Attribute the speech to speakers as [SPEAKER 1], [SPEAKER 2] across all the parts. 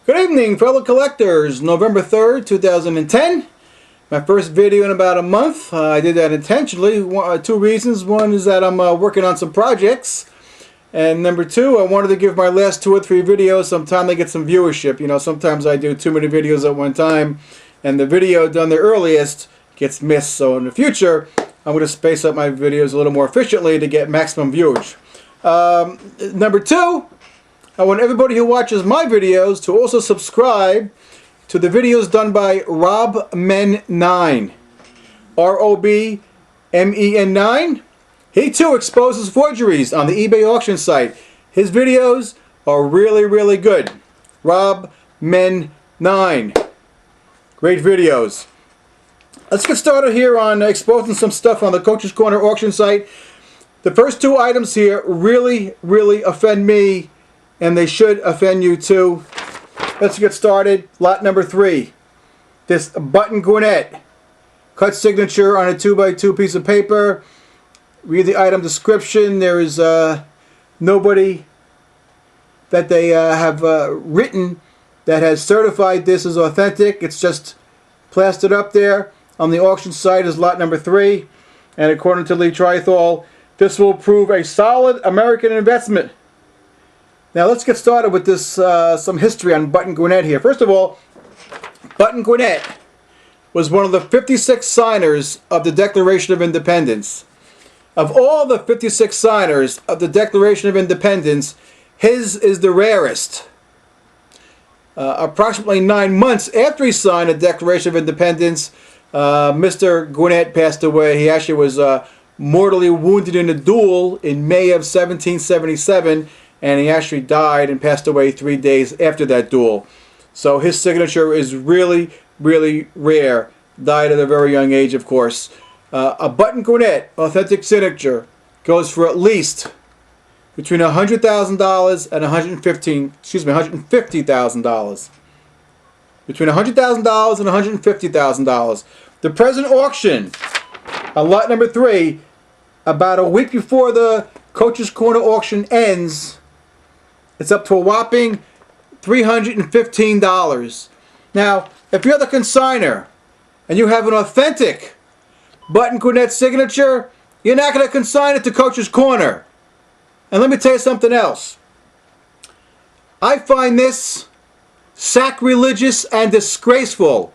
[SPEAKER 1] Good evening, fellow collectors. November 3rd, 2010. My first video in about a month. I did that intentionally. Two reasons. One is that I'm working on some projects. And number two, I wanted to give my last 2 or 3 videos some time to get some viewership. You know, sometimes I do too many videos at one time, and the video done the earliest gets missed. So in the future, I'm going to space up my videos a little more efficiently to get maximum viewage. Number two, I want everybody who watches my videos to also subscribe to the videos done by RobMen9. ROBMEN9. He too exposes forgeries on the eBay auction site. His videos are really good. RobMen9. Great videos. Let's get started here on exposing some stuff on the Coach's Corner auction site. The first 2 items here really offend me, and they should offend you too. Let's get started. Lot number 3. This button Gwinnett. Cut signature on a 2x2 piece of paper. Read the item description. There is nobody that they have written that has certified this as authentic. It's just plastered up there. On the auction site is lot number 3. And according to Trythall, this will prove a solid American investment. Now let's get started with this some history on Button Gwinnett here. First of all, Button Gwinnett was one of the 56 signers of the Declaration of Independence. Of all the 56 signers of the Declaration of Independence, his is the rarest. Approximately 9 months after he signed the Declaration of Independence, Mr. Gwinnett passed away. He actually was mortally wounded in a duel in May of 1777, and he actually died and passed away 3 days after that duel. So his signature is really rare. Died at a very young age, of course. A Button Gwinnett authentic signature goes for at least between $100,000 and $150,000. Between $100,000 and $150,000. The present auction on lot number 3, about a week before the Coach's Corner auction ends, it's up to a whopping $315. Now, if you're the consigner and you have an authentic Button Gwinnett signature, you're not going to consign it to Coach's Corner. And let me tell you something else. I find this sacrilegious and disgraceful,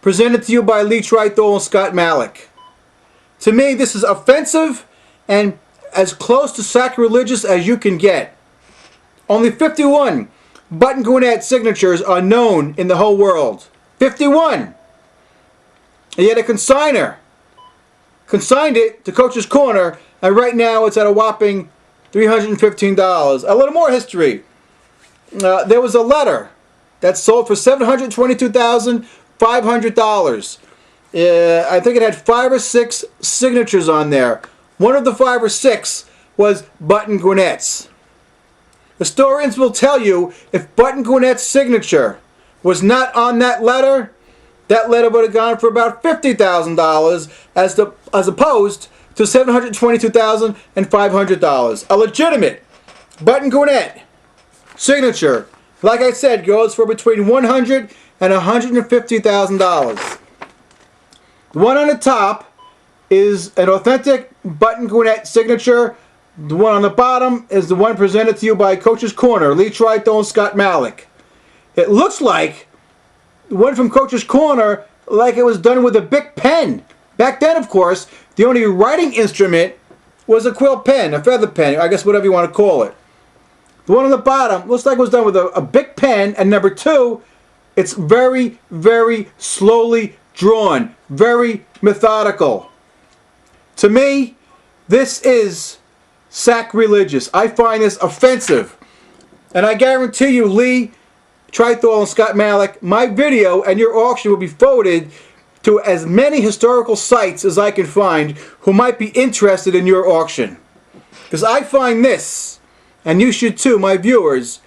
[SPEAKER 1] presented to you by Trythall and Scott Malack. To me, this is offensive and as close to sacrilegious as you can get. Only 51 Button Gwinnett signatures are known in the whole world. 51! And yet a consigner consigned it to Coach's Corner, and right now it's at a whopping $315. A little more history. There was a letter that sold for $722,500. I think it had 5 or 6 signatures on there. One of the 5 or 6 was Button Gwinnett's. Historians will tell you if Button Gwinnett's signature was not on that letter would have gone for about $50,000 as opposed to $722,500. A legitimate Button Gwinnett signature, like I said, goes for between $100,000 and $150,000. The one on the top is an authentic Button Gwinnett signature. The one on the bottom is the one presented to you by Coach's Corner, Trythall and Scott Malack. It looks like the one from Coach's Corner, like it was done with a Bic pen. Back then, of course, the only writing instrument was a quill pen, a feather pen, I guess whatever you want to call it. The one on the bottom looks like it was done with a Bic pen, and number 2, it's very slowly drawn, very methodical. To me, this is sacrilegious. I find this offensive. And I guarantee you, Trythall and Scott Malack, my video and your auction will be forwarded to as many historical sites as I can find who might be interested in your auction. Because I find this, and you should too, my viewers,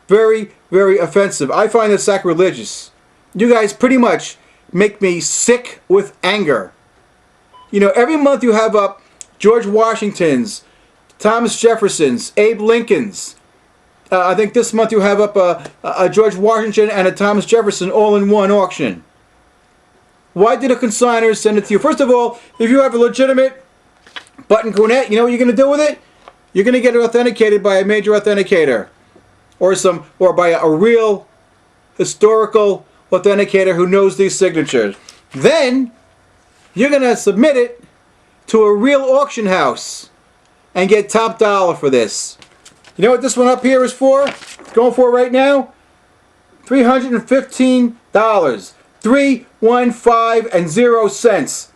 [SPEAKER 1] very offensive. I find this sacrilegious. You guys pretty much make me sick with anger. You know, every month you have up George Washington's, Thomas Jefferson's, Abe Lincoln's, I think this month you have up a George Washington and a Thomas Jefferson all-in-one auction. Why did the consigners send it to you? First of all, if you have a legitimate button Gwinnett, you know what you're going to do with it? You're going to get it authenticated by a major authenticator, or by a real historical authenticator who knows these signatures. Then you're going to submit it to a real auction house and get top dollar for this. You know what this one up here is for? It's going for right now? $315. 315 and 0 cents.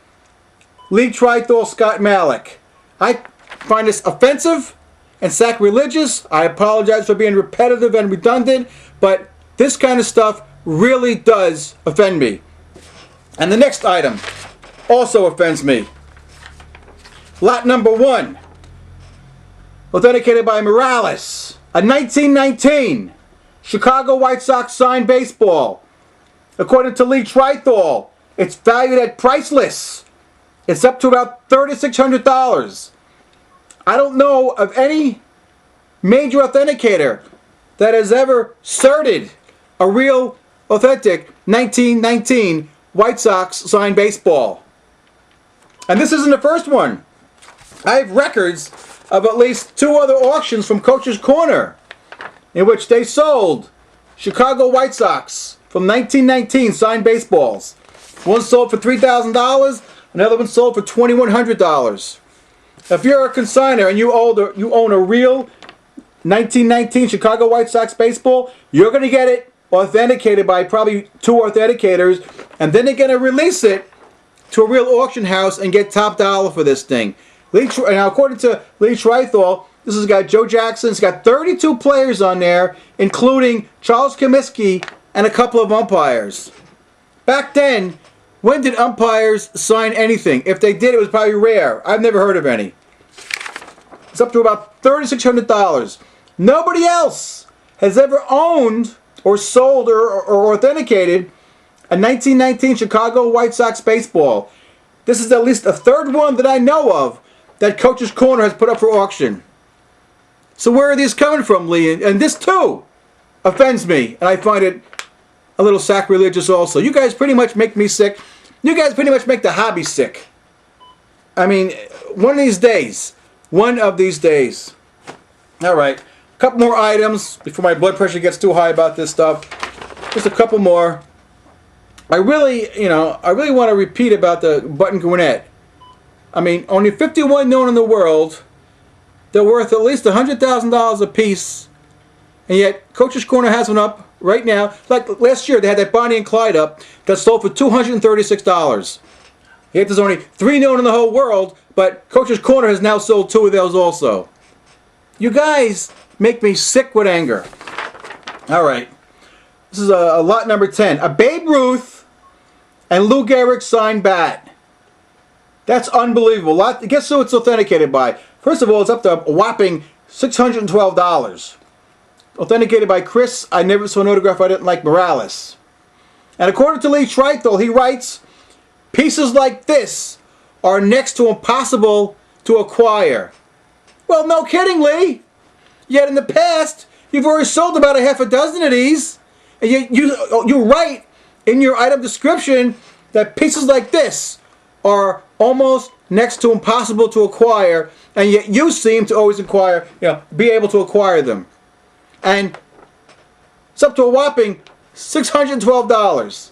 [SPEAKER 1] Lee Trythall, Scott Malack. I find this offensive and sacrilegious. I apologize for being repetitive and redundant, but this kind of stuff really does offend me. And the next item also offends me. Lot number 1. Authenticated by Morales. A 1919 Chicago White Sox signed baseball. According to Lee Trythall, it's valued at priceless. It's up to about $3,600. I don't know of any major authenticator that has ever certed a real authentic 1919 White Sox signed baseball. And this isn't the first one. I have records of at least 2 other auctions from Coach's Corner in which they sold Chicago White Sox from 1919 signed baseballs. One sold for $3,000, another one sold for $2,100. If you're a consignor and you own a real 1919 Chicago White Sox baseball, you're going to get it authenticated by probably 2 authenticators, and then they're going to release it to a real auction house and get top dollar for this thing. Now, according to Lee Trythall, this has got Joe Jackson. It's got 32 players on there, including Charles Comiskey and a couple of umpires. Back then, when did umpires sign anything? If they did, it was probably rare. I've never heard of any. It's up to about $3,600. Nobody else has ever owned or sold or authenticated a 1919 Chicago White Sox baseball. This is at least the 3rd one that I know of that Coach's Corner has put up for auction. So where are these coming from, Lee? And this too offends me, and I find it a little sacrilegious also. You guys pretty much make me sick. You guys pretty much make the hobby sick. I mean, one of these days. All right, a couple more items before my blood pressure gets too high about this stuff. Just a couple more. I really want to repeat about the button Gwinnett. I mean, only 51 known in the world. They're worth at least $100,000 a piece, and yet Coach's Corner has one up right now. Like last year, they had that Bonnie and Clyde up that sold for $236. Yet there's only 3 known in the whole world, but Coach's Corner has now sold 2 of those also. You guys make me sick with anger. All right, this is a lot number 10. A Babe Ruth and Lou Gehrig signed bat. That's unbelievable. Guess who it's authenticated by? First of all, it's up to a whopping $612. Authenticated by Chris. I never saw an autograph I didn't like, Morales. And according to Lee Trythall, he writes, pieces like this are next to impossible to acquire. Well, no kidding, Lee. Yet in the past, you've already sold about a half a dozen of these. And you write in your item description that pieces like this are almost next to impossible to acquire, and yet you seem to always be able to acquire them. And it's up to a whopping $612.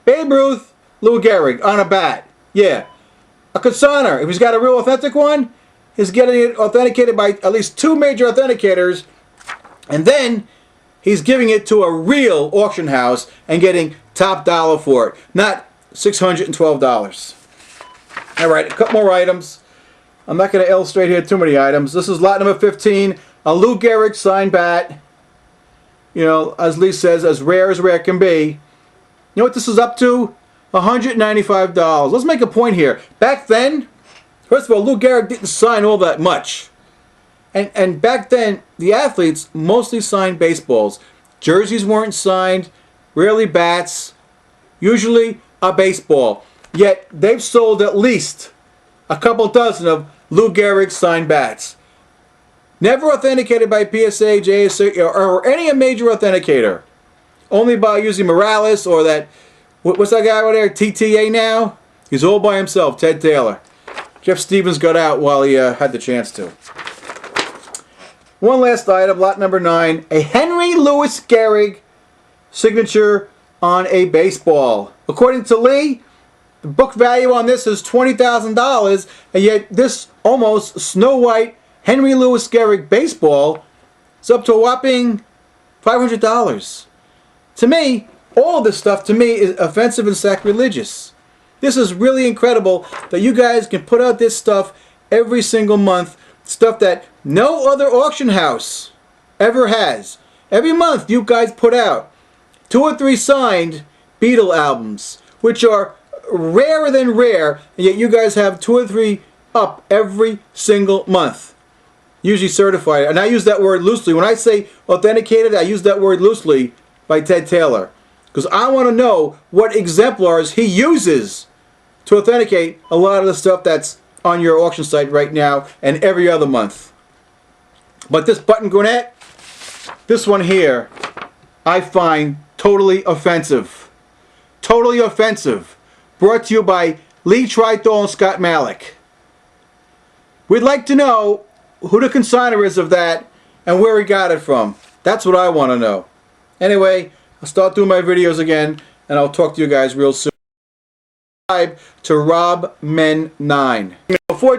[SPEAKER 1] Babe Ruth, Lou Gehrig on a bat. Yeah. A consigner, if he's got a real authentic one, he's getting it authenticated by at least 2 major authenticators, and then he's giving it to a real auction house and getting top dollar for it, not $612. All right, a couple more items. I'm not going to illustrate here too many items. This is lot number 15, a Lou Gehrig signed bat. You know, as Lee says, as rare can be. You know what this is up to? $195. Let's make a point here. Back then, first of all, Lou Gehrig didn't sign all that much. And back then, the athletes mostly signed baseballs. Jerseys weren't signed, rarely bats, usually a baseball. Yet they've sold at least a couple dozen of Lou Gehrig signed bats. Never authenticated by PSA, JSA, or any major authenticator. Only by using Morales or that, what's that guy over there, TTA now? He's all by himself, Ted Taylor. Jeff Stevens got out while he had the chance to. One last item, lot number 9. A Henry Louis Gehrig signature on a baseball. According to Lee, the book value on this is $20,000, and yet this almost Snow White Henry Louis Gehrig baseball is up to a whopping $500. To me, all of this stuff to me is offensive and sacrilegious. This is really incredible that you guys can put out this stuff every single month, stuff that no other auction house ever has. Every month you guys put out 2 or 3 signed Beatle albums, which are rarer than rare, and yet you guys have 2 or 3 up every single month. Usually certified. And I use that word loosely. When I say authenticated, I use that word loosely by Ted Taylor. Because I want to know what exemplars he uses to authenticate a lot of the stuff that's on your auction site right now and every other month. But this button Gwinnett, this one here, I find totally offensive. Totally offensive. Brought to you by Lee Trythall and Scott Malack. We'd like to know who the consignor is of that and where he got it from. That's what I want to know. Anyway, I'll start doing my videos again, and I'll talk to you guys real soon. Subscribe to Rob Men 9. Before